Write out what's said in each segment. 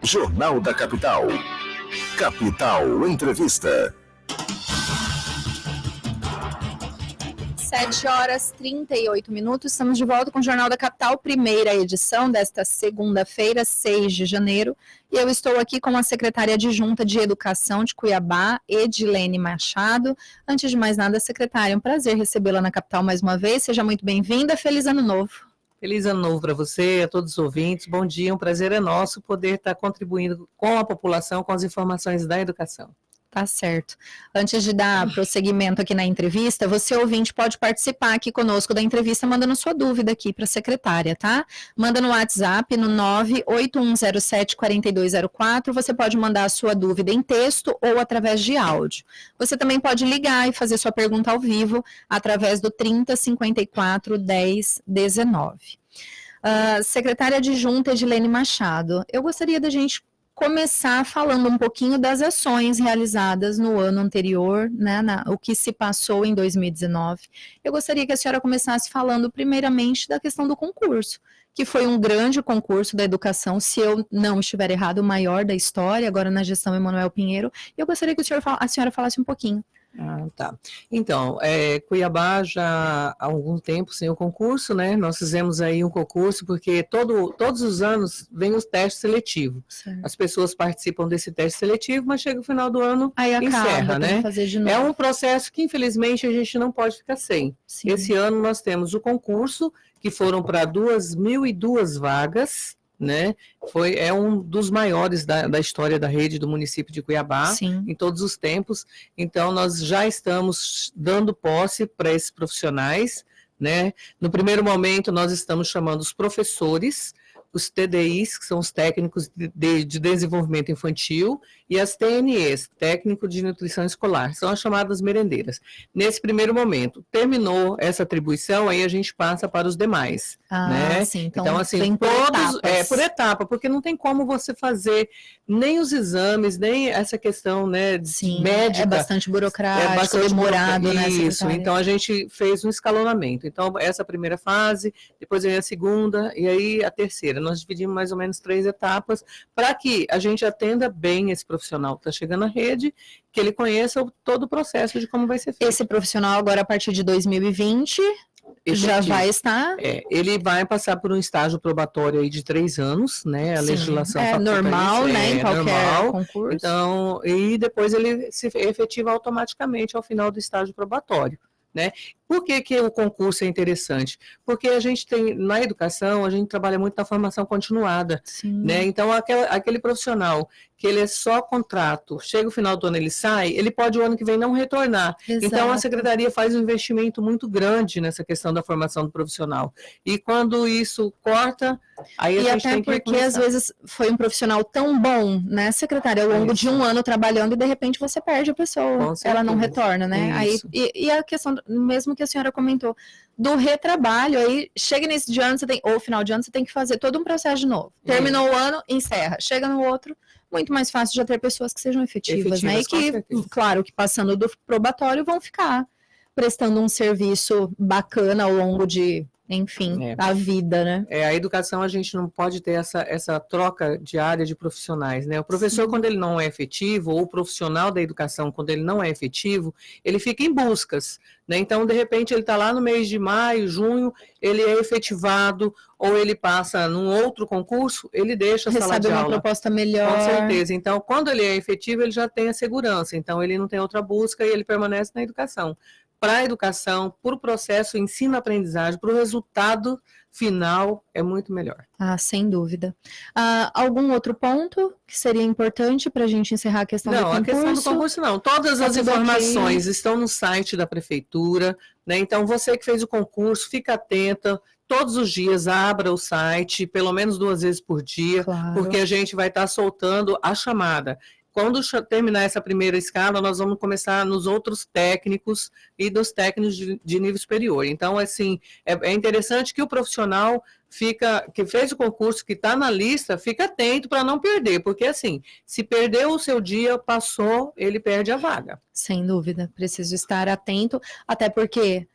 Jornal da Capital. Capital Entrevista. 7h38, estamos de volta com o Jornal da Capital, primeira edição desta segunda-feira, 6 de janeiro. E eu estou aqui com a secretária adjunta de Educação de Cuiabá, Edilene Machado. Antes de mais nada, secretária, é um prazer recebê-la na Capital mais uma vez. Seja muito bem-vinda, feliz ano novo. Feliz ano novo para você, a todos os ouvintes. Bom dia, um prazer é nosso poder estar contribuindo com a população, com as informações da educação. Tá certo. Antes de dar prosseguimento aqui na entrevista, você, ouvinte, pode participar aqui conosco da entrevista, mandando sua dúvida aqui para a secretária, tá? Manda no WhatsApp, no 98107-4204, você pode mandar a sua dúvida em texto ou através de áudio. Você também pode ligar e fazer sua pergunta ao vivo através do 3054-1019. Secretária adjunta Edilene Machado, eu gostaria da gente começar falando um pouquinho das ações realizadas no ano anterior, né, o que se passou em 2019. Eu gostaria que a senhora começasse falando primeiramente da questão do concurso, que foi um grande concurso da educação, se eu não estiver errado, o maior da história, agora na gestão Emanuel Pinheiro. Eu gostaria que a senhora falasse um pouquinho. Tá. Então, Cuiabá já há algum tempo sem o concurso, né? Nós fizemos aí um concurso porque todos os anos vem o teste seletivo. Certo. As pessoas participam desse teste seletivo, mas chega o final do ano e encerra, né? Fazer de novo. É um processo que, infelizmente, a gente não pode ficar sem. Sim. Esse ano nós temos o concurso, que foram para 2.002 vagas, né? É um dos maiores da história da rede do município de Cuiabá. Sim. Em todos os tempos. Então, nós já estamos dando posse para esses profissionais, né? No primeiro momento, nós estamos chamando os professores, os TDIs, que são os técnicos de desenvolvimento infantil, e as TNEs, técnico de nutrição escolar, são as chamadas merendeiras. Nesse primeiro momento, terminou essa atribuição, aí a gente passa para os demais, né? Sim, então assim, todos, por etapa, porque não tem como você fazer nem os exames, nem essa questão, né, sim, médica. É bastante burocrático, demorado, né? Isso, então a gente fez um escalonamento. Então, essa primeira fase, depois vem a segunda, e aí a terceira. Nós dividimos mais ou menos 3 etapas, para que a gente atenda bem esse profissional que está chegando à rede, que ele conheça todo o processo de como vai ser feito. Esse profissional agora, a partir de 2020, já vai estar... ele vai passar por um estágio probatório aí de 3 anos, né? A Sim, legislação normal, né? Em qualquer concurso. Então, e depois ele se efetiva automaticamente ao final do estágio probatório, né? Por que o concurso é interessante? Porque a gente tem, na educação, a gente trabalha muito na formação continuada, né? Então, aquele profissional que ele é só contrato, chega o final do ano, ele sai, ele pode o ano que vem não retornar. Exato. Então, a secretaria faz um investimento muito grande nessa questão da formação do profissional. E quando isso corta, aí a gente tem que porque às vezes foi um profissional tão bom, né, secretária, ao longo de um ano trabalhando e de repente você perde a pessoa, ela não retorna, né? Aí, e a questão, mesmo que a senhora comentou, do retrabalho, aí chega nesse de ano, ou final de ano, você tem que fazer todo um processo de novo. Terminou o ano, encerra. Chega no outro, muito mais fácil já ter pessoas que sejam efetivas, né? E que, claro, que passando do probatório vão ficar prestando um serviço bacana ao longo de, enfim, a vida, né? A educação, a gente não pode ter essa troca diária de profissionais, né? O professor, Sim. quando ele não é efetivo, ou o profissional da educação, quando ele não é efetivo, ele fica em buscas, né? Então, de repente, ele está lá no mês de maio, junho, ele é efetivado, ou ele passa num outro concurso, ele deixa a sala de aula. Recebe uma proposta melhor. Com certeza. Então, quando ele é efetivo, ele já tem a segurança. Então, ele não tem outra busca e ele permanece na educação. Para a educação, para o processo ensino-aprendizagem, para o resultado final, é muito melhor. Sem dúvida. Algum outro ponto que seria importante para a gente encerrar a questão do concurso? Não, a questão do concurso não. Todas as informações estão no site da prefeitura, né? Então, você que fez o concurso, fica atenta. Todos os dias abra o site, pelo menos 2 vezes por dia, claro. Porque a gente vai estar soltando a chamada. Quando terminar essa primeira escala, nós vamos começar nos outros técnicos e dos técnicos de nível superior. Então, assim, é interessante que o profissional que fez o concurso, que está na lista, fica atento para não perder, porque, assim, se perdeu o seu dia, passou, ele perde a vaga. Sem dúvida, preciso estar atento, até porque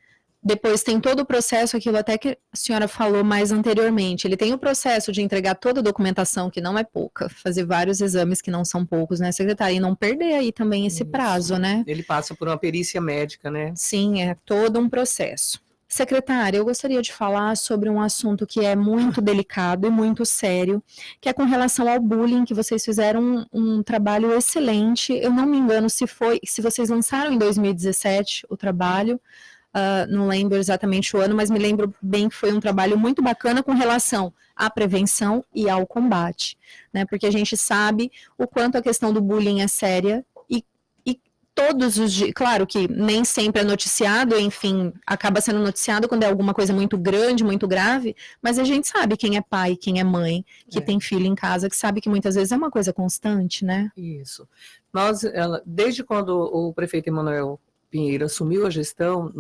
Depois tem todo o processo, aquilo até que a senhora falou mais anteriormente. Ele tem o processo de entregar toda a documentação, que não é pouca, fazer vários exames que não são poucos, né, secretária? E não perder aí também esse prazo, né? Ele passa por uma perícia médica, né? Sim, é todo um processo. Secretária, eu gostaria de falar sobre um assunto que é muito delicado e muito sério, que é com relação ao bullying, que vocês fizeram um trabalho excelente. Eu não me engano se vocês lançaram em 2017 o trabalho, não lembro exatamente o ano, mas me lembro bem que foi um trabalho muito bacana com relação à prevenção e ao combate, né? Porque a gente sabe o quanto a questão do bullying é séria e todos os dias, claro que nem sempre é noticiado, enfim, acaba sendo noticiado quando é alguma coisa muito grande, muito grave, mas a gente sabe quem é pai, quem é mãe, que tem filho em casa, que sabe que muitas vezes é uma coisa constante, né? Isso. Desde quando o prefeito Emanuel Pinheiro assumiu a gestão,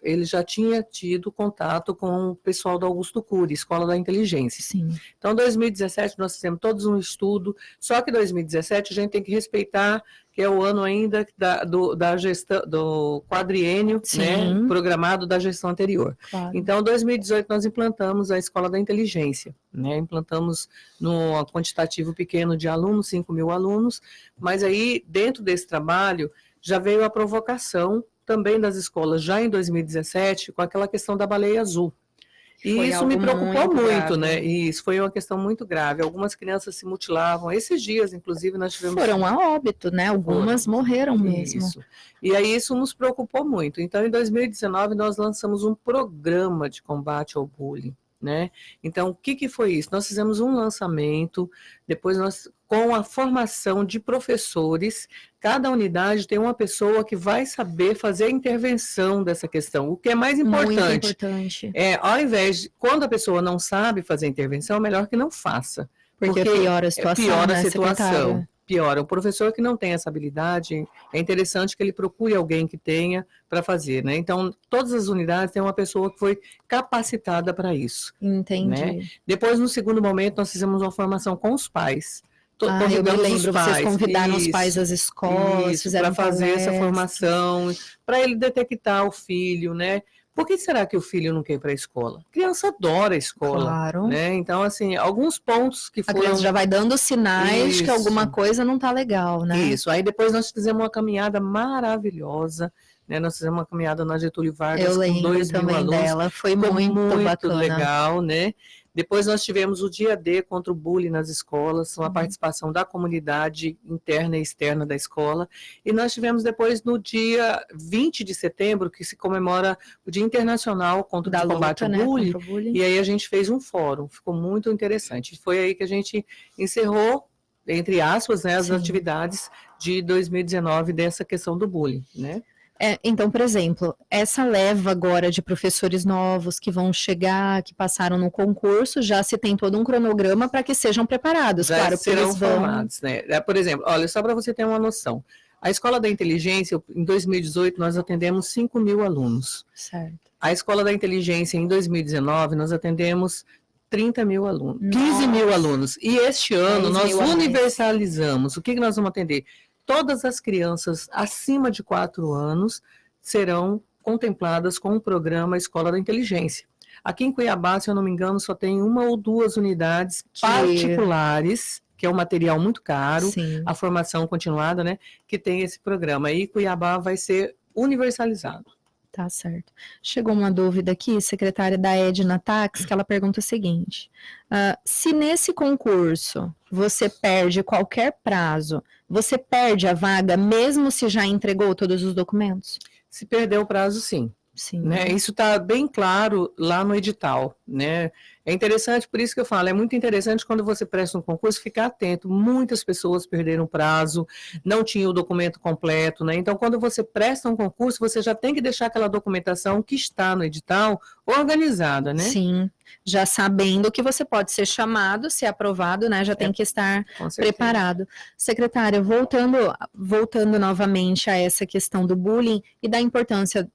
ele já tinha tido contato com o pessoal do Augusto Cury, Escola da Inteligência. Sim. Então, em 2017, nós fizemos todos um estudo, só que em 2017 a gente tem que respeitar que é o ano ainda da gestão, do quadriênio, né, programado da gestão anterior. Claro. Então, em 2018, nós implantamos a Escola da Inteligência, né, implantamos num quantitativo pequeno de alunos, 5.000 alunos, mas aí, dentro desse trabalho, já veio a provocação também das escolas, já em 2017, com aquela questão da baleia azul. E isso me preocupou muito, né? E isso foi uma questão muito grave. Algumas crianças se mutilavam. Esses dias, inclusive, nós tivemos... Foram a óbito, né? Algumas morreram mesmo. Isso. E aí isso nos preocupou muito. Então, em 2019, nós lançamos um programa de combate ao bullying, né? Então, o que foi isso? Nós fizemos um lançamento, depois com a formação de professores, cada unidade tem uma pessoa que vai saber fazer a intervenção dessa questão, o que é mais importante. Muito importante. Ao invés de, quando a pessoa não sabe fazer a intervenção, é melhor que não faça. Porque piora a situação, piora a né, situação. secretária? Piora. O professor que não tem essa habilidade, é interessante que ele procure alguém que tenha para fazer, né? Então, todas as unidades têm uma pessoa que foi capacitada para isso. Entendi. Né? Depois, no segundo momento, nós fizemos uma formação com os pais. Eu me lembro, vocês convidaram os pais das escolas, fizeram para fazer essa formação, para ele detectar o filho, né? Por que será que o filho não quer ir para a escola? A criança adora a escola, claro. Né? Então, assim, alguns pontos que foram... A criança já vai dando sinais que alguma coisa não está legal, né? Isso, aí depois nós fizemos uma caminhada maravilhosa, né? Nós fizemos uma caminhada na Getúlio Vargas com 2.000 alunos. Dela, foi muito bacana. Legal, né? Depois nós tivemos o dia D contra o bullying nas escolas, com a participação da comunidade interna e externa da escola. E nós tivemos depois no dia 20 de setembro, que se comemora o Dia Internacional contra o combate ao bullying. E aí a gente fez um fórum, ficou muito interessante. Foi aí que a gente encerrou, entre aspas, né, as atividades de 2019 dessa questão do bullying, né? Então, por exemplo, essa leva agora de professores novos que vão chegar, que passaram no concurso, já se tem todo um cronograma para que sejam preparados, já claro. Serão formados, né? Por exemplo, olha, só para você ter uma noção, a Escola da Inteligência, em 2018, nós atendemos 5.000 alunos. Certo. A Escola da Inteligência, em 2019, nós atendemos 30.000 alunos, 15.000 alunos. E este ano, nós universalizamos. O que nós vamos atender? Todas as crianças acima de 4 anos serão contempladas com o programa Escola da Inteligência. Aqui em Cuiabá, se eu não me engano, só tem 1 ou 2 unidades particulares, que é um material muito caro, a formação continuada, né, que tem esse programa. E Cuiabá vai ser universalizado. Tá certo. Chegou uma dúvida aqui, secretária da Edna Tax, que ela pergunta o seguinte: se nesse concurso você perde qualquer prazo, você perde a vaga mesmo se já entregou todos os documentos? Se perder o prazo, sim. Sim. Né? Isso está bem claro lá no edital, né? É interessante, por isso que eu falo, é muito interessante quando você presta um concurso, ficar atento. Muitas pessoas perderam prazo, não tinham o documento completo, né? Então, quando você presta um concurso, você já tem que deixar aquela documentação que está no edital organizada, né? Sim, já sabendo que você pode ser chamado, ser aprovado, né? Já tem que estar preparado. Secretária, voltando novamente a essa questão do bullying e da importância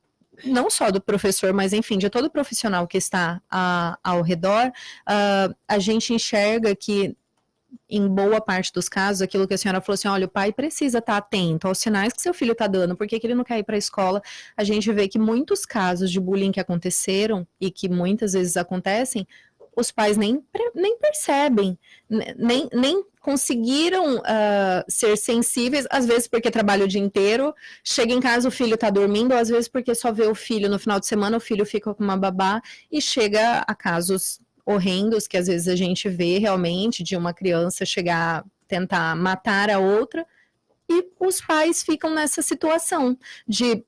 não só do professor, mas enfim, de todo profissional que está ao redor, a gente enxerga que em boa parte dos casos, aquilo que a senhora falou assim, olha, o pai precisa estar atento aos sinais que seu filho está dando, porque que ele não quer ir para a escola. A gente vê que muitos casos de bullying que aconteceram e que muitas vezes acontecem, os pais nem percebem, nem conseguiram ser sensíveis, às vezes porque trabalha o dia inteiro, chega em casa, o filho está dormindo, ou às vezes porque só vê o filho no final de semana, o filho fica com uma babá, e chega a casos horrendos que às vezes a gente vê realmente, de uma criança chegar, tentar matar a outra, e os pais ficam nessa situação de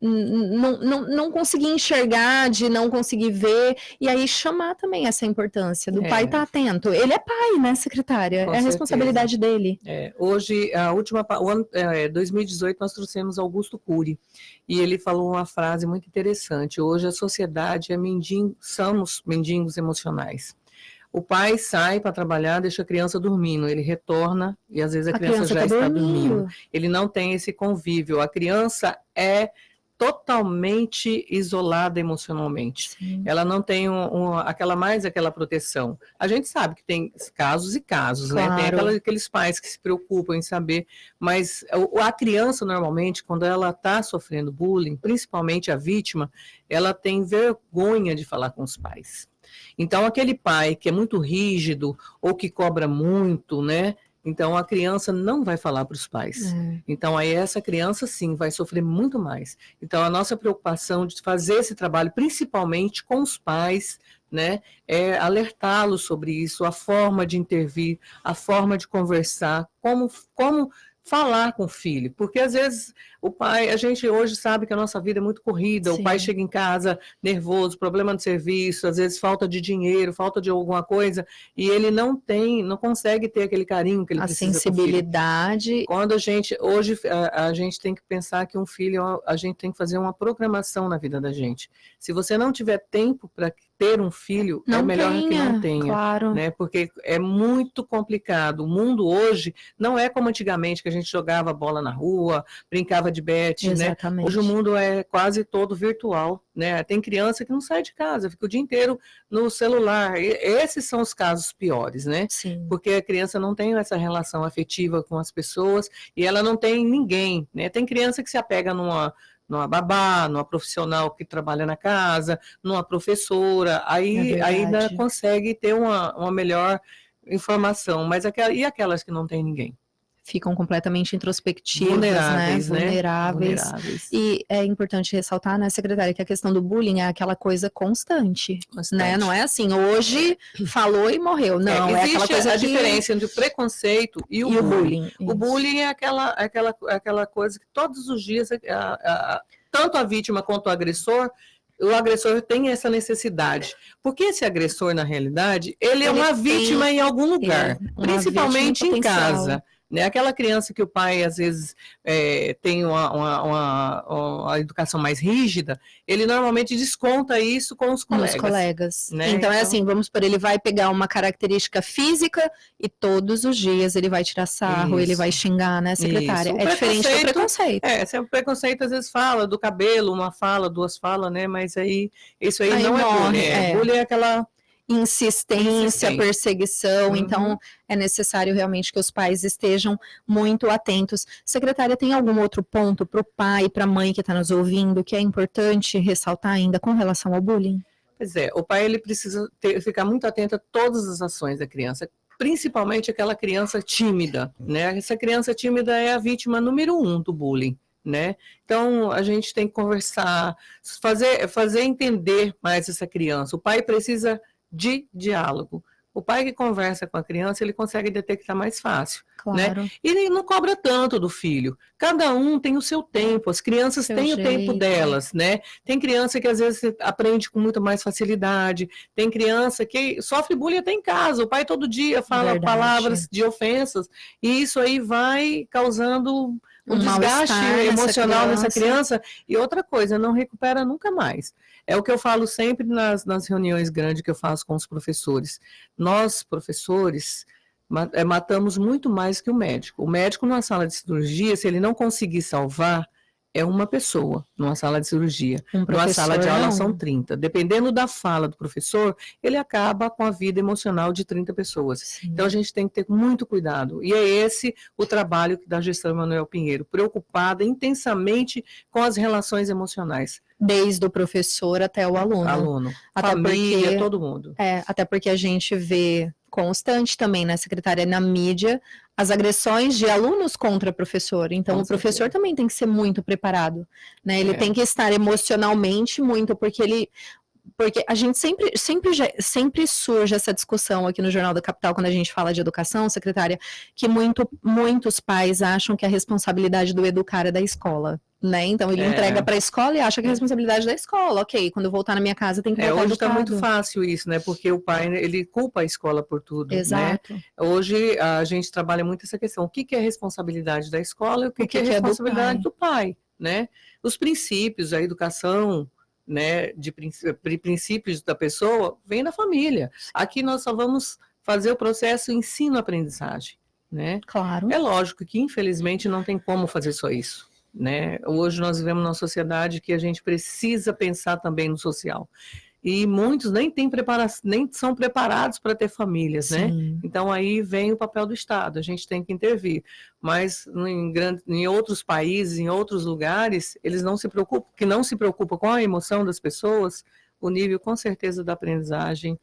não conseguir enxergar, de não conseguir ver, e aí chamar também essa importância do pai estar atento. Ele é pai, né, secretária? Com é a responsabilidade dele. Hoje, o ano 2018, nós trouxemos Augusto Cury, e ele falou uma frase muito interessante. Hoje a sociedade somos mendigos emocionais. O pai sai para trabalhar, deixa a criança dormindo, ele retorna e às vezes a criança já está dormindo. Ele não tem esse convívio. A criança é totalmente isolada emocionalmente. Sim. Ela não tem aquela proteção. A gente sabe que tem casos e casos, claro, né? Tem aqueles pais que se preocupam em saber, mas a criança, normalmente, quando ela está sofrendo bullying, principalmente a vítima, ela tem vergonha de falar com os pais. Então, aquele pai que é muito rígido ou que cobra muito, né? Então, a criança não vai falar para os pais. Então, aí essa criança, sim, vai sofrer muito mais. Então, a nossa preocupação de fazer esse trabalho, principalmente com os pais, né, é alertá-los sobre isso, a forma de intervir, a forma de conversar, como falar com o filho, porque às vezes o pai, a gente hoje sabe que a nossa vida é muito corrida, sim, o pai chega em casa nervoso, problema de serviço, às vezes falta de dinheiro, falta de alguma coisa, e ele não consegue ter aquele carinho que ele precisa. A sensibilidade. Quando hoje a gente tem que pensar que um filho, a gente tem que fazer uma programação na vida da gente. Se você não tiver tempo para ter um filho, é melhor que não tenha, claro, né? Porque é muito complicado. O mundo hoje não é como antigamente, que a gente jogava bola na rua, brincava de bete, né? Hoje o mundo é quase todo virtual, né? Tem criança que não sai de casa, fica o dia inteiro no celular. E esses são os casos piores, né? Sim. Porque a criança não tem essa relação afetiva com as pessoas e ela não tem ninguém, né? Tem criança que se apega numa babá, numa profissional que trabalha na casa, numa professora, aí ainda consegue ter uma melhor informação, mas e aquelas que não tem ninguém? Ficam completamente introspectivas, vulneráveis. E é importante ressaltar, né, secretária, que a questão do bullying é aquela coisa constante. Né? Não é assim, hoje falou e morreu. Não, é aquela coisa. A diferença entre o preconceito e o bullying. O bullying é aquela coisa que todos os dias, tanto a vítima quanto o agressor tem essa necessidade. Porque esse agressor, na realidade, ele é uma vítima em algum lugar, principalmente em casa. Né? Aquela criança que o pai, às vezes, tem uma educação mais rígida, ele normalmente desconta isso com os colegas. Né? Então, é assim, vamos supor, ele vai pegar uma característica física e todos os dias ele vai tirar sarro, ele vai xingar, né, secretária? É diferente do preconceito. O preconceito, às vezes, fala do cabelo, uma fala, duas falas, né? Mas isso aí não é bullying. Bullying é aquela insistência, perseguição, então é necessário realmente que os pais estejam muito atentos. Secretária, tem algum outro ponto para o pai, para a mãe que está nos ouvindo, que é importante ressaltar ainda com relação ao bullying? Pois é, o pai ele precisa ficar muito atento a todas as ações da criança, principalmente aquela criança tímida, né? Essa criança tímida é a vítima número 1 do bullying. Né? Então a gente tem que conversar, fazer entender mais essa criança. O pai precisa de diálogo. O pai que conversa com a criança, ele consegue detectar mais fácil. Claro. Né? E ele não cobra tanto do filho. Cada um tem o seu tempo, as crianças têm o tempo delas, né? Tem criança que às vezes aprende com muita mais facilidade, tem criança que sofre bullying até em casa, o pai todo dia fala palavras de ofensas, e isso aí vai causando um desgaste emocional nessa criança, e outra coisa, não recupera nunca mais. É o que eu falo sempre nas reuniões grandes que eu faço com os professores. Nós, professores, matamos muito mais que o médico. O médico, numa sala de cirurgia, se ele não conseguir salvar, é uma pessoa numa sala de cirurgia. Numa sala de aula são 30. Dependendo da fala do professor, ele acaba com a vida emocional de 30 pessoas. Sim. Então, a gente tem que ter muito cuidado. E é esse o trabalho da gestão Emanuel Pinheiro, preocupada intensamente com as relações emocionais. Desde o professor até o aluno. Até família, porque, todo mundo. Até porque a gente vê constante também, né, secretária, na mídia, as agressões de alunos contra professor. Então, o professor também tem que ser muito preparado, né? Ele tem que estar emocionalmente muito, porque a gente sempre surge essa discussão aqui no Jornal da Capital, quando a gente fala de educação, secretária, que muitos pais acham que a responsabilidade do educar é da escola. Né? Então ele entrega para a escola e acha que é a responsabilidade da escola. Ok, quando eu voltar na minha casa tem que voltar hoje está muito fácil isso, né? Porque o pai, ele culpa a escola por tudo. Exato. Né? Hoje a gente trabalha muito essa questão. O que é responsabilidade da escola e o que é responsabilidade do pai, né? Os princípios, a educação, né, de princípios da pessoa vem da família. Aqui nós só vamos fazer o processo ensino-aprendizagem, né? Claro. É lógico que infelizmente não tem como fazer só isso. Né? Hoje nós vivemos numa sociedade que a gente precisa pensar também no social. E muitos nem são preparados para ter famílias, Sim. né? Então aí vem o papel do Estado, a gente tem que intervir. Mas em outros países, em outros lugares, eles não se preocupam com a emoção das pessoas, o nível com certeza da aprendizagem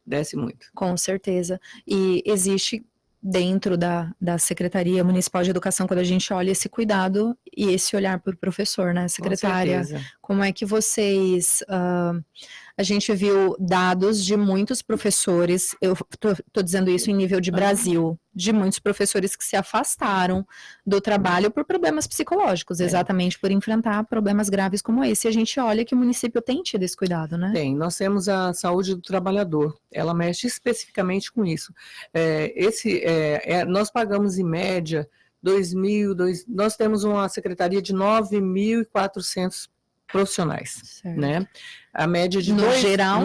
desce muito. Com certeza. E existe dentro da Secretaria Municipal de Educação, quando a gente olha esse cuidado e esse olhar para o professor, né, secretária? Como é que vocês... a gente viu dados de muitos professores, eu estou dizendo isso em nível de Brasil, de muitos professores que se afastaram do trabalho por problemas psicológicos, exatamente por enfrentar problemas graves como esse. E a gente olha que o município tem tido esse cuidado, né? Tem, nós temos a saúde do trabalhador, ela mexe especificamente com isso. Nós pagamos em média nós temos uma secretaria de 9.400 profissionais, certo. Né? A média de no geral,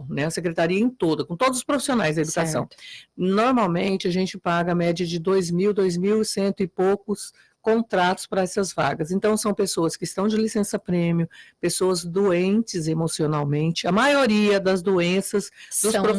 né? A secretaria em toda, com todos os profissionais da educação. Certo. Normalmente a gente paga a média de 2.100 e poucos contratos para essas vagas. Então são pessoas que estão de licença-prêmio, pessoas doentes emocionalmente. A maioria das doenças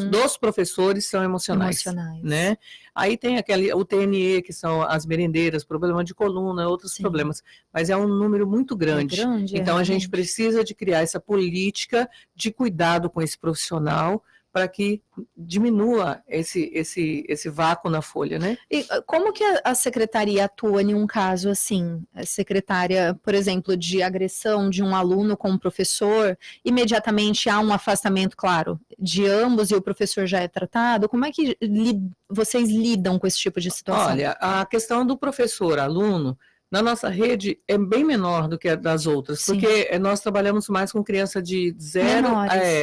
dos professores são emocionais. Né? Aí tem o TNE, que são as merendeiras, problema de coluna, outros Sim. problemas. Mas é um número muito grande. Então a gente precisa de criar essa política de cuidado com esse profissional para que diminua esse vácuo na folha, né? E como que a secretaria atua em um caso assim? A secretária, por exemplo, de agressão de um aluno com um professor, imediatamente há um afastamento, claro, de ambos e o professor já é tratado? Como é que vocês lidam com esse tipo de situação? Olha, a questão do professor-aluno, na nossa rede é bem menor do que a das outras, Sim. porque nós trabalhamos mais com criança de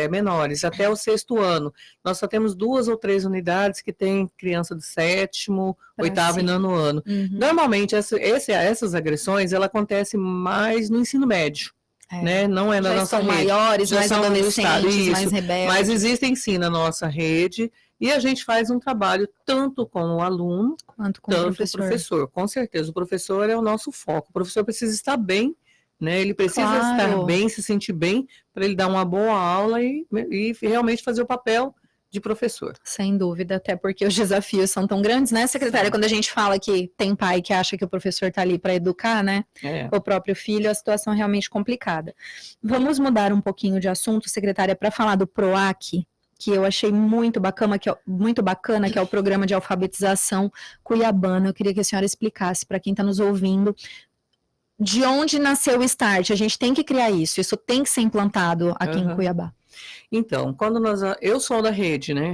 menores, até o 6º ano. Nós só temos 2 ou 3 unidades que tem criança do 7º, 8º e 9º ano. Normalmente, essas agressões, ela acontece mais no ensino médio. Né? Não é na nossa rede. Maiores, mais adolescentes, mais rebeldes. Mas existem sim na nossa rede. E a gente faz um trabalho tanto com o aluno, quanto com o professor. Com certeza, o professor é o nosso foco. O professor precisa estar bem, né? Ele precisa estar bem, se sentir bem, para ele dar uma boa aula e realmente fazer o papel de professor. Sem dúvida, até porque os desafios são tão grandes, né, secretária? Sim. Quando a gente fala que tem pai que acha que o professor está ali para educar, né, o próprio filho, a situação é realmente complicada. Vamos mudar um pouquinho de assunto, secretária, para falar do PROAC, que eu achei muito bacana, que é o Programa de Alfabetização Cuiabana. Eu queria que a senhora explicasse para quem está nos ouvindo de onde nasceu o Start. A gente tem que criar isso tem que ser implantado aqui em Cuiabá. Então, eu sou da rede, né?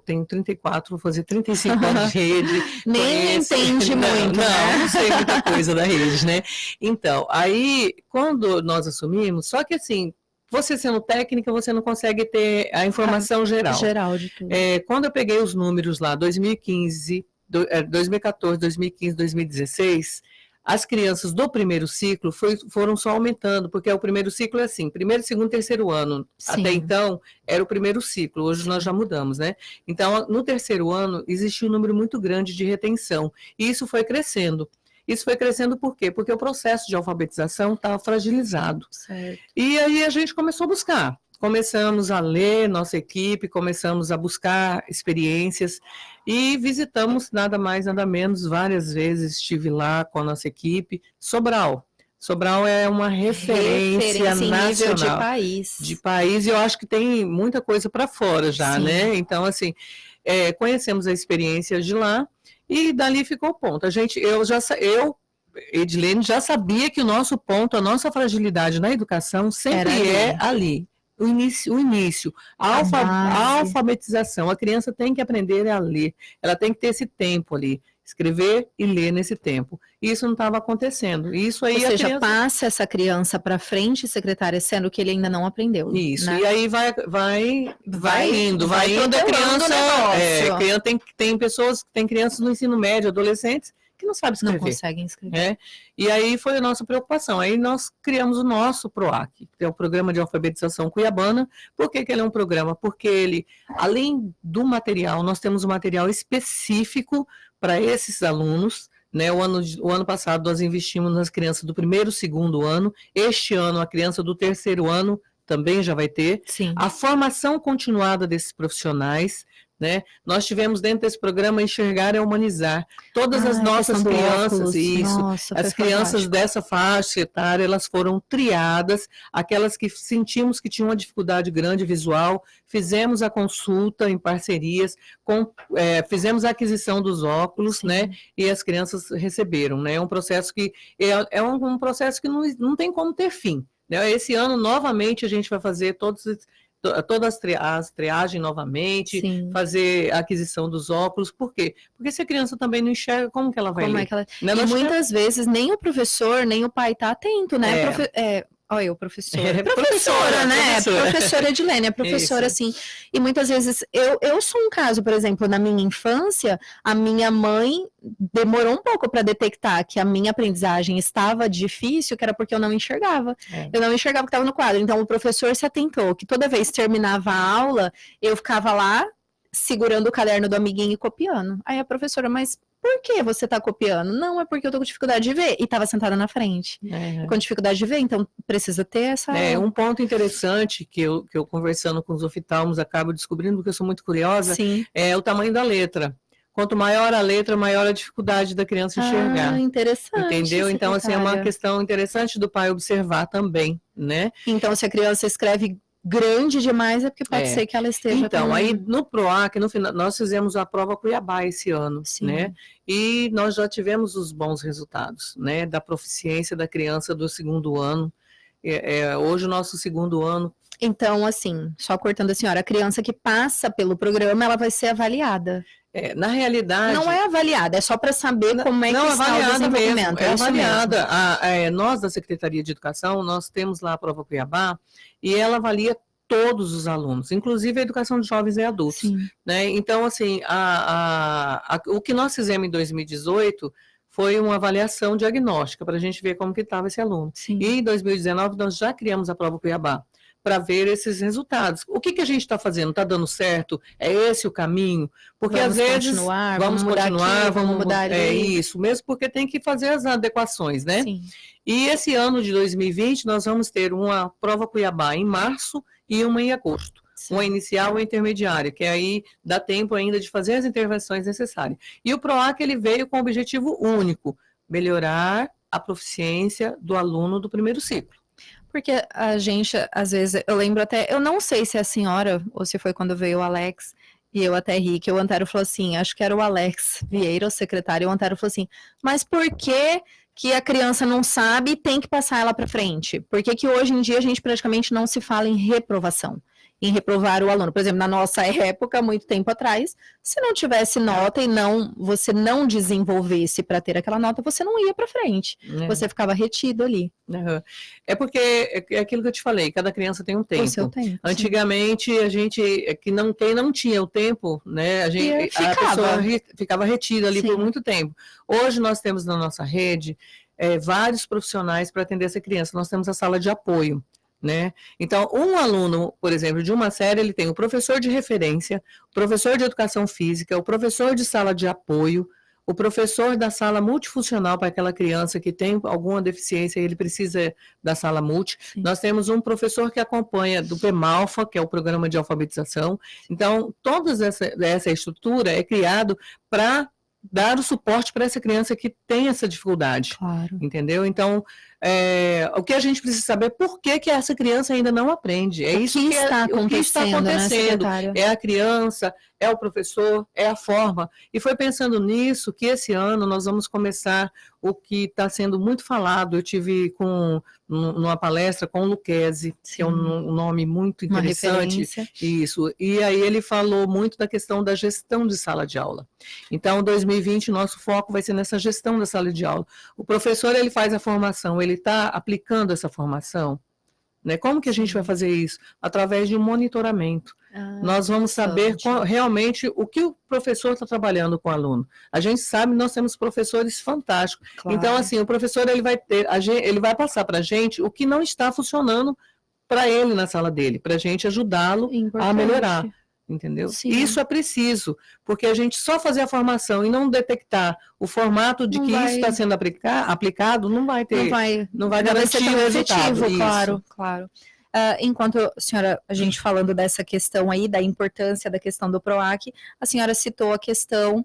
Tenho 34, vou fazer 35 anos de rede. Nem entende muito, né? Não sei muita coisa da rede, né? Então, aí, quando nós assumimos, só que assim, você sendo técnica, você não consegue ter a informação geral. Geral de tudo. Quando eu peguei os números lá, 2014, 2015, 2016, as crianças do primeiro ciclo foram só aumentando, porque o primeiro ciclo é assim, primeiro, segundo, terceiro ano. Sim. Até então, era o primeiro ciclo, hoje nós já mudamos, né? Então, no terceiro ano, existia um número muito grande de retenção, e isso foi crescendo. Isso foi crescendo por quê? Porque o processo de alfabetização estava fragilizado. Certo. E aí a gente começou a buscar. Começamos a ler, nossa equipe, começamos a buscar experiências e visitamos nada mais, nada menos, várias vezes estive lá com a nossa equipe, Sobral. Sobral é uma referência nacional. Nível de país. De país, e eu acho que tem muita coisa para fora já, né? Então, assim, conhecemos a experiência de lá e dali ficou o ponto. Edilene, já sabia que o nosso ponto, a nossa fragilidade na educação sempre é ali. O início, a alfabetização. A criança tem que aprender a ler, ela tem que ter esse tempo ali, escrever e ler nesse tempo. E isso não estava acontecendo. Isso aí, ou seja, passa essa criança para frente, secretária, sendo que ele ainda não aprendeu. Isso, né? e aí vai indo, a criança. Tem pessoas, tem crianças no ensino médio, adolescentes, que não sabem escrever. Não conseguem escrever. E aí foi a nossa preocupação. Aí nós criamos o nosso PROAC, que é o Programa de Alfabetização Cuiabana. Por que ele é um programa? Porque ele, além do material, nós temos um material específico para esses alunos. Né? O ano passado nós investimos nas crianças do 1º e 2º ano. Este ano, a criança do 3º ano também já vai ter. Sim. A formação continuada desses profissionais. Né? Nós tivemos dentro desse programa Enxergar é Humanizar. Todas as nossas crianças, as crianças dessa faixa etária, elas foram triadas, aquelas que sentimos que tinham uma dificuldade grande visual, fizemos a consulta em parcerias, fizemos a aquisição dos óculos, né? E as crianças receberam. Né? É um processo que um processo que não tem como ter fim. Né? Esse ano, novamente, a gente vai fazer todas as triagens novamente, fazer a aquisição dos óculos. Por quê? Porque se a criança também não enxerga, como que ela vai ler? E muitas vezes nem o professor, nem o pai está atento, né? Olha, o professor. Professora, né? Professora Edilene, professora, assim. E muitas vezes, eu sou um caso, por exemplo, na minha infância, a minha mãe demorou um pouco para detectar que a minha aprendizagem estava difícil, que era porque eu não enxergava. Eu não enxergava o que estava no quadro. Então, o professor se atentou que toda vez que terminava a aula, eu ficava lá, segurando o caderno do amiguinho e copiando. Aí a professora, mas por que você está copiando? Não, é porque eu tô com dificuldade de ver. E estava sentada na frente. Com dificuldade de ver, então precisa ter essa... Um ponto interessante que eu conversando com os oftalmos acabo descobrindo, porque eu sou muito curiosa, é o tamanho da letra. Quanto maior a letra, maior a dificuldade da criança enxergar. Interessante. Entendeu? Então, assim, é uma questão interessante do pai observar também, né? Então, se a criança escreve grande demais, é porque pode ser que ela esteja... Então, aí no PROAC, no final, nós fizemos a prova Cuiabá esse ano, né? E nós já tivemos os bons resultados, né? Da proficiência da criança do 2º ano. Hoje o nosso 2º ano... Então, assim, só cortando a senhora, a criança que passa pelo programa, ela vai ser avaliada. Na realidade... Não é avaliada, é só para saber como é que está o desenvolvimento. É avaliada. Nós, da Secretaria de Educação, nós temos lá a prova Cuiabá, e ela avalia todos os alunos, inclusive a educação de jovens e adultos. Né? Então, assim, o que nós fizemos em 2018 foi uma avaliação diagnóstica, para a gente ver como que estava esse aluno. E em 2019, nós já criamos a prova Cuiabá, para ver esses resultados. O que a gente está fazendo? Está dando certo? É esse o caminho? Porque às vezes vamos continuar, vamos mudar isso, mesmo porque tem que fazer as adequações, né? E esse ano de 2020 nós vamos ter uma prova Cuiabá em março e uma em agosto. Uma inicial e uma intermediária, que aí dá tempo ainda de fazer as intervenções necessárias. E o PROAC ele veio com o objetivo único: melhorar a proficiência do aluno do 1º ciclo. Porque a gente, às vezes, eu lembro até, eu não sei se é a senhora, ou se foi quando veio o Alex, e eu até ri, que o Antero falou assim, acho que era o Alex Vieira, o secretário, e o Antero falou assim, mas por que a criança não sabe e tem que passar ela para frente? Por que hoje em dia a gente praticamente não se fala em reprovação? Em reprovar o aluno. Por exemplo, na nossa época, muito tempo atrás, se não tivesse nota e você não desenvolvesse para ter aquela nota, você não ia para frente. Você ficava retido ali. É porque é aquilo que eu te falei, cada criança tem um tempo. O seu tempo. Antigamente, a gente, quem não tinha o tempo, né, a pessoa ficava retida ali por muito tempo. Hoje nós temos na nossa rede vários profissionais para atender essa criança. Nós temos a sala de apoio. Né? Então, um aluno, por exemplo, de uma série, ele tem o professor de referência, o professor de educação física, o professor de sala de apoio, o professor da sala multifuncional para aquela criança que tem alguma deficiência, ele precisa da sala multi. Sim. Nós temos um professor que acompanha do PEMALFA, que é o programa de alfabetização. Então, toda essa estrutura é criado para dar o suporte para essa criança que tem essa dificuldade, claro. Entendeu? Então, o que a gente precisa saber é por que essa criança ainda não aprende. É isso que está acontecendo. Né, é a criança, é o professor, é a forma. E foi pensando nisso que esse ano nós vamos começar o que está sendo muito falado. Eu tive numa palestra com o Lucchesi, que é um nome muito interessante. Isso. E aí ele falou muito da questão da gestão de sala de aula. Então, 2020, nosso foco vai ser nessa gestão da sala de aula. O professor, ele faz a formação, ele está aplicando essa formação, né? Como que a gente vai fazer isso? Através de um monitoramento. Nós vamos saber realmente o que o professor está trabalhando com o aluno. A gente sabe, nós temos professores fantásticos. Claro. Então, assim, o professor ele vai passar para a gente o que não está funcionando para ele na sala dele, para a gente ajudá-lo a melhorar. Entendeu? Sim. Isso é preciso, porque a gente só fazer a formação e não detectar o formato de isso está sendo aplicado, não vai garantir o resultado. Claro. Enquanto a gente falando dessa questão aí, da importância da questão do PROAC, a senhora citou a questão,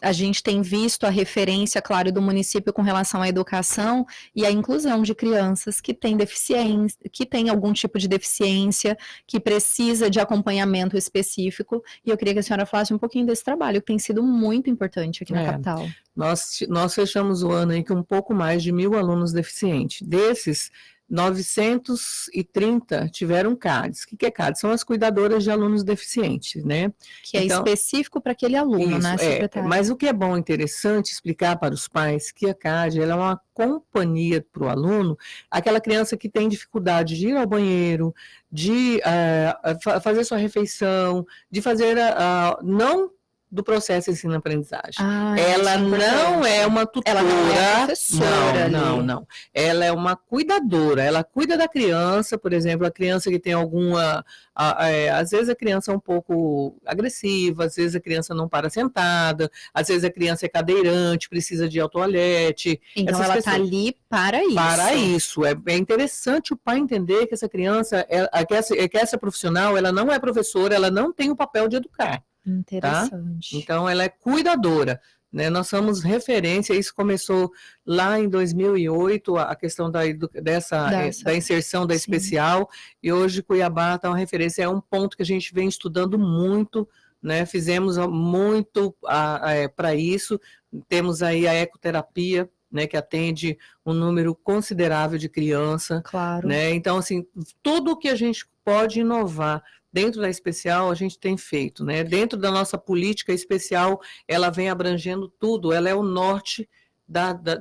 a gente tem visto a referência, claro, do município com relação à educação e à inclusão de crianças que têm deficiência, que têm algum tipo de deficiência, que precisa de acompanhamento específico, e eu queria que a senhora falasse um pouquinho desse trabalho, que tem sido muito importante aqui na capital. Nós fechamos o ano aí com um pouco mais de 1.000 alunos deficientes. Desses, 930 tiveram CADs. O que é CADs? São as cuidadoras de alunos deficientes, né? Que é específico para aquele aluno, né, secretária? Mas o que é bom, interessante explicar para os pais que a CAD ela é uma companhia para o aluno, aquela criança que tem dificuldade de ir ao banheiro, de fazer sua refeição, de fazer não do processo de ensino-aprendizagem. Ela não é uma tutora. Ela não é professora. Não. Ela é uma cuidadora. Ela cuida da criança, por exemplo, a criança que tem alguma... às vezes a criança é um pouco agressiva, às vezes a criança não para sentada, às vezes a criança é cadeirante, precisa de ir ao toalete. Então ela está ali para isso. Para isso. É interessante o pai entender que essa criança, que essa profissional, ela não é professora, ela não tem o papel de educar. Interessante. Tá? Então, ela é cuidadora, né? Nós somos referência, isso começou lá em 2008, a questão da inserção da especial, e hoje Cuiabá está uma referência, é um ponto que a gente vem estudando muito, né? Fizemos muito para isso, temos aí a ecoterapia, né, que atende um número considerável de criança. Claro. Né? Então, assim, tudo que a gente pode inovar dentro da especial, a gente tem feito, né? Dentro da nossa política especial, ela vem abrangendo tudo, ela é o norte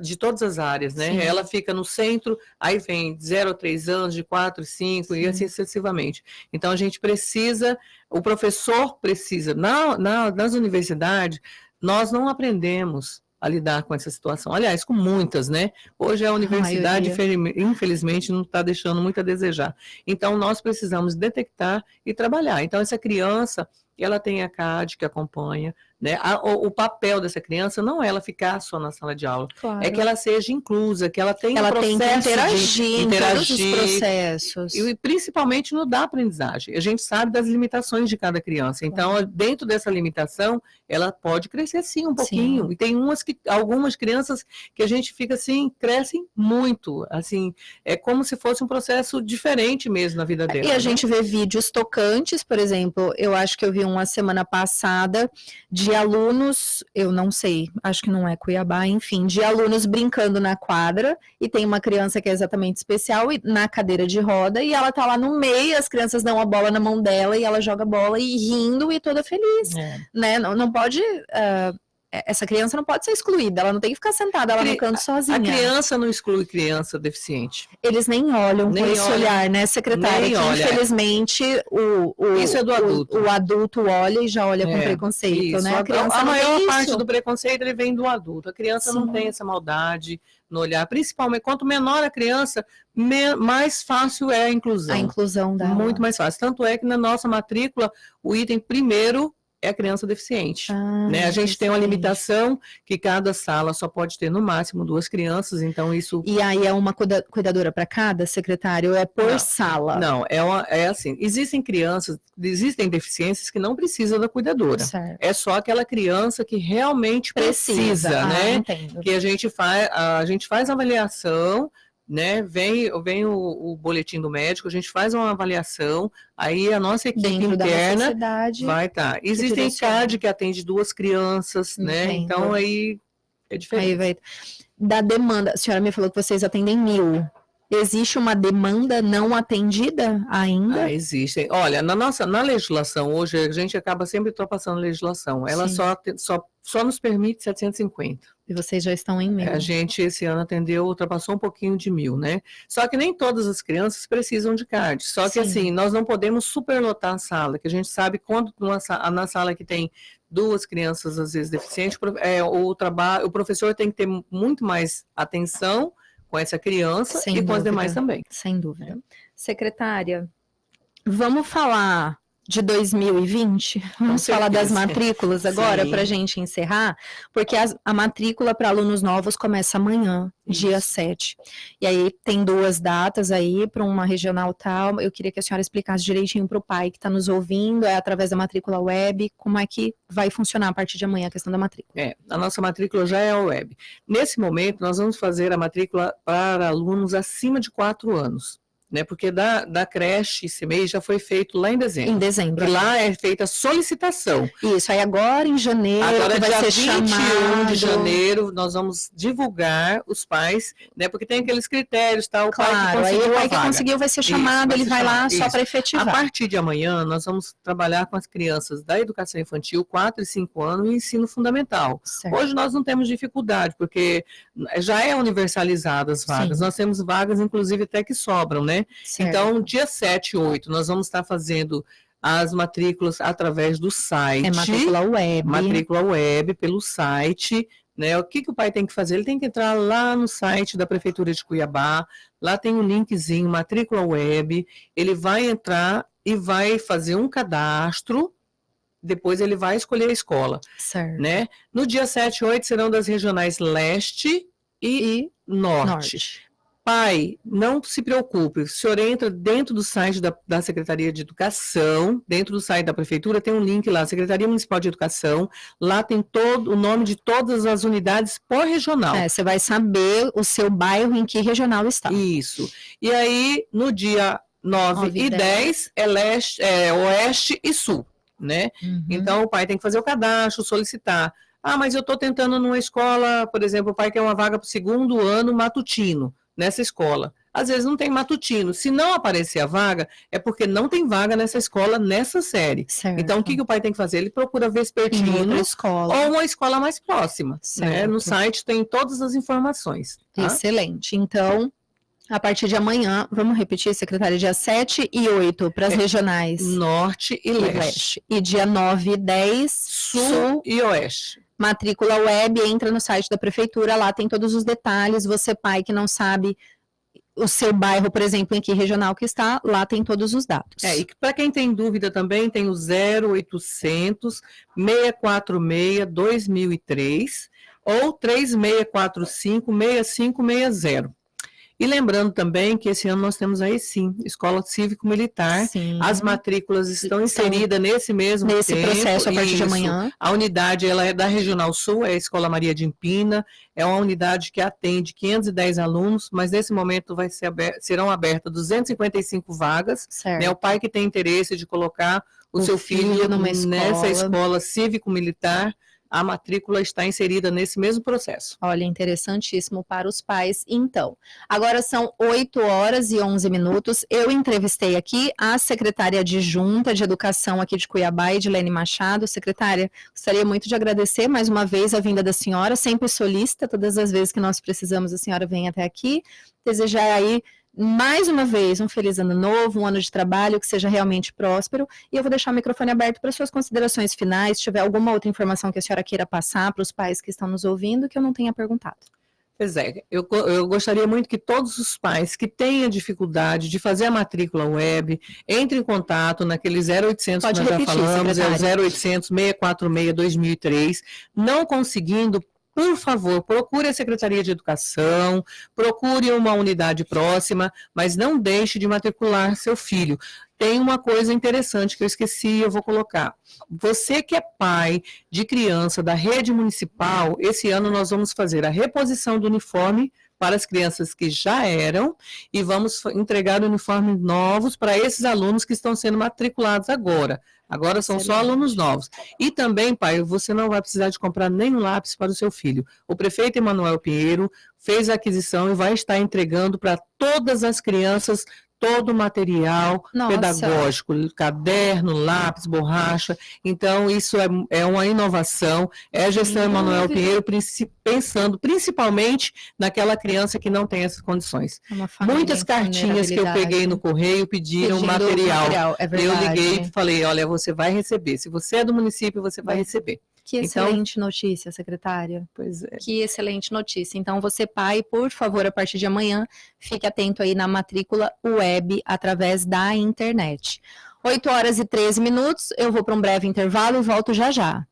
de todas as áreas, né? Sim. Ela fica no centro, aí vem de 0 a 3 anos, de 4 a 5, sim, e assim sucessivamente. Então, a gente precisa, o professor precisa, nas universidades, nós não aprendemos a lidar com essa situação. Aliás, com muitas, né? Hoje a universidade, infelizmente, não está deixando muito a desejar. Então, nós precisamos detectar e trabalhar. Então, essa criança, ela tem a CAD que acompanha, né? O papel dessa criança não é ela ficar só na sala de aula, claro, é que ela seja inclusa, que ela tenha um processo tem que interagir em todos os processos. E principalmente no da aprendizagem. A gente sabe das limitações de cada criança. Então, claro, dentro dessa limitação, ela pode crescer sim um pouquinho. Sim. E tem algumas crianças que a gente fica assim, crescem muito. Assim, é como se fosse um processo diferente mesmo na vida dela. E a gente vê vídeos tocantes, por exemplo, eu acho que eu vi uma semana passada de alunos, eu não sei, acho que não é Cuiabá, enfim, de alunos brincando na quadra, e tem uma criança que é exatamente especial na cadeira de roda, e ela tá lá no meio, as crianças dão a bola na mão dela, e ela joga a bola e rindo e toda feliz, né? Não pode... essa criança não pode ser excluída, ela não tem que ficar sentada lá no canto sozinha. A criança não exclui criança deficiente. Eles nem olham com esse olhar, né, secretária? Infelizmente, isso é do adulto. O adulto olha e já olha com preconceito, né? A maior parte do preconceito ele vem do adulto. A criança não tem essa maldade no olhar. Principalmente, quanto menor a criança, mais fácil é a inclusão. A inclusão dela. Muito mais fácil. Tanto é que na nossa matrícula, o item primeiro é a criança deficiente. Né? A gente tem uma limitação que cada sala só pode ter no máximo 2 crianças, então isso... E aí é uma cuidadora para cada, secretário, ou é por sala? Não, é assim, existem deficiências que não precisam da cuidadora. Certo. É só aquela criança que realmente precisa, né? Entendo. Que a gente faz avaliação, né? Vem o boletim do médico, a gente faz uma avaliação, aí a nossa equipe interna vai estar. Existem CAD que atende 2 crianças, né? Então aí é diferente. Da demanda, a senhora me falou que vocês atendem 1.000. Existe uma demanda não atendida ainda? Existem. Olha, na legislação hoje, a gente acaba sempre ultrapassando a legislação. Ela só nos permite 750. E vocês já estão em 1.000. A gente, esse ano, ultrapassou um pouquinho de 1.000, né? Só que nem todas as crianças precisam de CAD. Só que, assim, nós não podemos superlotar a sala, que a gente sabe quando na sala que tem 2 crianças, às vezes, deficientes, o professor tem que ter muito mais atenção com essa criança e com as demais também. Sem dúvida. Secretária, vamos falar de 2020? Vamos falar das matrículas agora, para a gente encerrar, porque a matrícula para alunos novos começa amanhã, dia 7. E aí tem 2 datas aí, para uma regional tal. Eu queria que a senhora explicasse direitinho para o pai que está nos ouvindo, através da matrícula web, como é que vai funcionar a partir de amanhã a questão da matrícula. A nossa matrícula já é a web. Nesse momento, nós vamos fazer a matrícula para alunos acima de 4 anos. Né, porque da creche CMEI já foi feito lá em dezembro. Em dezembro. E lá é feita a solicitação. Isso, aí agora em janeiro, agora vai dia ser 21 chamado. de janeiro, nós vamos divulgar os pais, né, porque tem aqueles critérios, tá? O pai que conseguiu vai ser chamado, ele vai lá só para efetivar. A partir de amanhã, nós vamos trabalhar com as crianças da educação infantil, 4 e 5 anos, e ensino fundamental. Certo. Hoje nós não temos dificuldade, porque já é universalizado as vagas. Sim. Nós temos vagas, inclusive, até que sobram, né? Certo. Então, dia 7 e 8, nós vamos estar fazendo as matrículas através do site. Matrícula web. Matrícula web, pelo site, né? O que o pai tem que fazer? Ele tem que entrar lá no site da Prefeitura de Cuiabá, lá tem um linkzinho, matrícula web, ele vai entrar e vai fazer um cadastro, depois ele vai escolher a escola. Certo. Né? No dia 7 e 8 serão das regionais leste e norte. Pai, não se preocupe, o senhor entra dentro do site da Secretaria de Educação, dentro do site da Prefeitura, tem um link lá, Secretaria Municipal de Educação, lá tem todo o nome de todas as unidades por regional. Você vai saber o seu bairro em que regional está. Isso. E aí, no dia 9 e 10, é oeste e sul, né? Uhum. Então, o pai tem que fazer o cadastro, solicitar. Mas eu estou tentando numa escola, por exemplo, o pai quer uma vaga para o 2º ano matutino, nessa escola. Às vezes não tem matutino. Se não aparecer a vaga, é porque não tem vaga nessa escola, nessa série. Certo. Então, o que o pai tem que fazer? Ele procura vespertino ou uma escola mais próxima. Né? No site tem todas as informações. Tá? Excelente. Então, a partir de amanhã, vamos repetir, secretária, dia 7 e 8 para as regionais. Norte e leste. E dia 9 e 10, sul e oeste. Matrícula web, entra no site da prefeitura, lá tem todos os detalhes. Você, pai, que não sabe o seu bairro, por exemplo, em que regional que está, lá tem todos os dados. E para quem tem dúvida também, tem o 0800 646 2003 ou 3645 6560. E lembrando também que esse ano nós temos aí sim, Escola Cívico-Militar, as matrículas estão inseridas nesse processo a partir de amanhã. A unidade ela é da Regional Sul, é a Escola Maria de Empina, é uma unidade que atende 510 alunos, mas nesse momento serão abertas 255 vagas, né? O pai que tem interesse de colocar o seu filho nessa escola cívico-militar, a matrícula está inserida nesse mesmo processo. Olha, interessantíssimo para os pais. Então, agora são 8h11. Eu entrevistei aqui a secretária adjunta de Educação aqui de Cuiabá, Edilene Machado. Secretária, gostaria muito de agradecer mais uma vez a vinda da senhora, sempre solícita, todas as vezes que nós precisamos, a senhora vem até aqui. Desejar aí mais uma vez, um feliz ano novo, um ano de trabalho que seja realmente próspero, e eu vou deixar o microfone aberto para suas considerações finais, se tiver alguma outra informação que a senhora queira passar para os pais que estão nos ouvindo, que eu não tenha perguntado. Pois é, eu gostaria muito que todos os pais que tenham dificuldade de fazer a matrícula web, entrem em contato naquele 0800 Pode que nós repetir, já falamos, é o secretária. 0800 646 2003. Não conseguindo, por favor, procure a Secretaria de Educação, procure uma unidade próxima, mas não deixe de matricular seu filho. Tem uma coisa interessante que eu esqueci, eu vou colocar. Você que é pai de criança da rede municipal, esse ano nós vamos fazer a reposição do uniforme para as crianças que já eram e vamos entregar uniformes novos para esses alunos que estão sendo matriculados agora. Agora são só alunos novos. E também, pai, você não vai precisar de comprar nenhum lápis para o seu filho. O prefeito Emanuel Pinheiro fez a aquisição e vai estar entregando para todas as crianças todo o material pedagógico, caderno, lápis, borracha. Então, isso é uma inovação, é a gestão Emanuel Pinheiro pensando principalmente naquela criança que não tem essas condições. Muitas cartinhas que eu peguei no correio pedindo material. É eu liguei e falei, olha, você vai receber. Se você é do município, você vai receber. Que excelente notícia, secretária. Pois é. Que excelente notícia. Então, você, pai, por favor, a partir de amanhã, fique atento aí na matrícula web através da internet. 8h13, eu vou para um breve intervalo e volto já já.